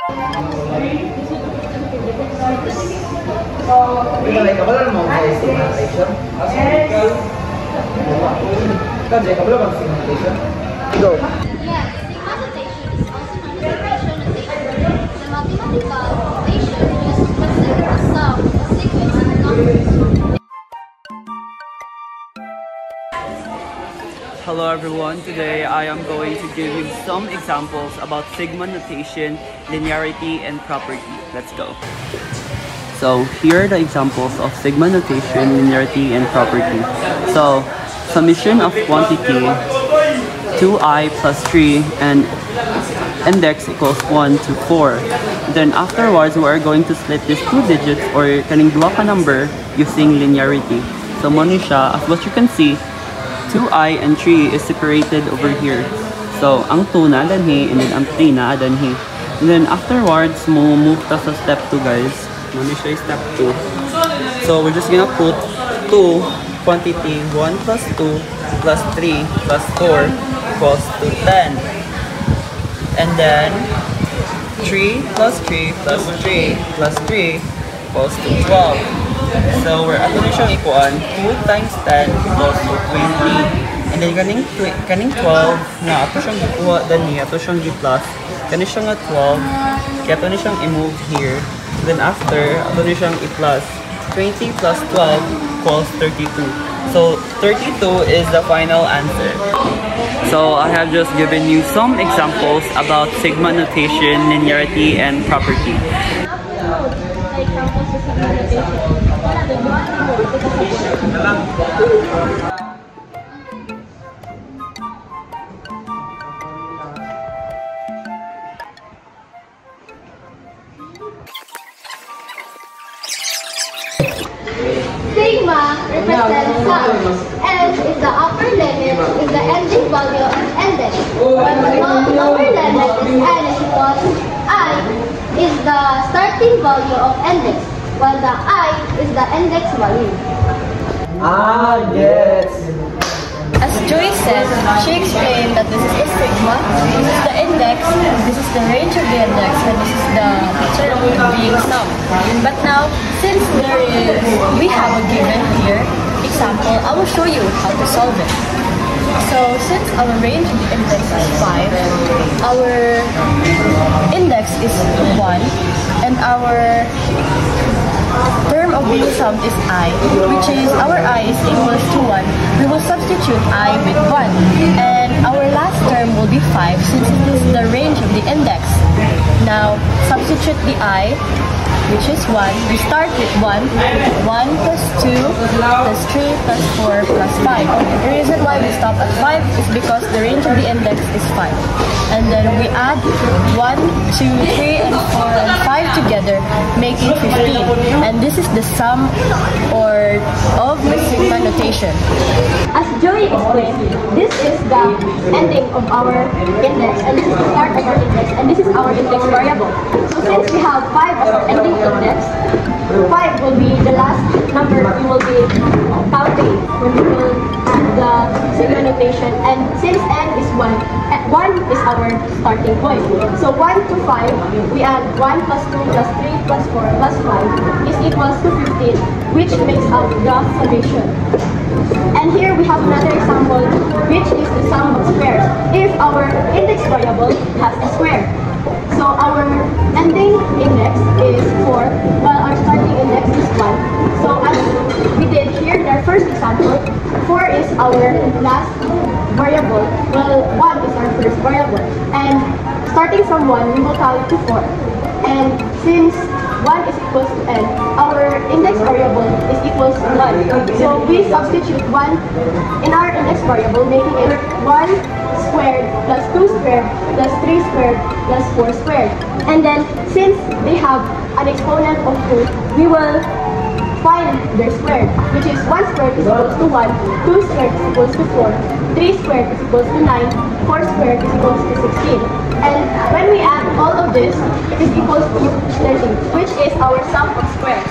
Go. Yes, sigma notation is also known as ratio notation. The mathematical notation used to represent the sum of a sequence of numbers. Hello everyone, today I am going to give you some examples about sigma notation, linearity, and property. Let's go. So here are the examples of sigma notation, linearity, and property. So summation of quantity 2i plus 3 and index equals 1 to 4. Then afterwards, we are going to split these two digits or kaning duha ka number using linearity. So mo ni siya, as what you can see, 2i and 3 is separated over here. So ang 2 na danhi and then ang 3 na danhi. And then afterwards, mo move ta sa step 2 guys. Mo ni siya step 2. So we're just gonna put 2 quantity 1 plus 2 plus 3 plus 4 equals to 10. And then 3 plus 3 plus 3 plus 3 equals to 12. So we're ato na siyang ikuan 2 times 10 equals to 20. And then kaning 12 na ato siyang gikuha dani, ato siyang gi-plus. Kani siya nga 12. Kaya ato na siyang i-move here. Then after, ato na siyang i-plus. 20 plus 12 equals 32. So 32 is the final answer. So I have just given you some examples about sigma notation, linearity, and property. Sigma represents sum. S is the upper limit, is the ending value of index. When the lower limit is n is equal to I is the starting value of index, while the I is the index value. Ah, yes. As Joy said, she explained that this is the sigma, this is the index, this is the range of the index, and this is the term being sum. But now, since we have a given here, example, I will show you how to solve it. So, since our range of the index is 5, our index is 1, and our term of being summed is I, which is our I is equals to 1. We will substitute I with 1. And our last term will be 5 since it is the range of the index. Now, substitute the I, which is 1. We start with 1. 1 plus 2 plus 3 plus 4 plus 5. The reason why we stop at 5 is because the range of the index is 5. And then we add 1, 2, 3, and 4, and 5 together, making 15. And this is the sum of the sigma notation. As Joey explained, this is the ending of our index, and this is the start of our index, and this is our index variable. So since we have 5 as our ending index, 5 will be the last number we will be counting when we will add the sigma notation. And since n is 1, 1 is our starting point. So 1 to 5, we add 1 plus 2 plus 3 plus 4 plus 5 is equals to 15, which makes up the summation. And here we have another example, which is the sum of squares. If our index variable has a square, so our ending index is 4, while our starting index is 1. So as we did here in our first example, 4 is our last variable, while 1 is our first variable. And starting from 1, we will count to 4. And since 1 is equals to n, our index variable is equals to 1. So we substitute 1 in our index variable, making it 1 squared plus 2 squared plus 3 squared plus 4 squared. And then since they have an exponent of 2, we will find their square, which is 1 squared is equals to 1, 2 squared is equals to 4, 3 squared is equals to 9, 4 squared is equals to 16. And when we add all of this, it is equals to 30, which is our sum of squares.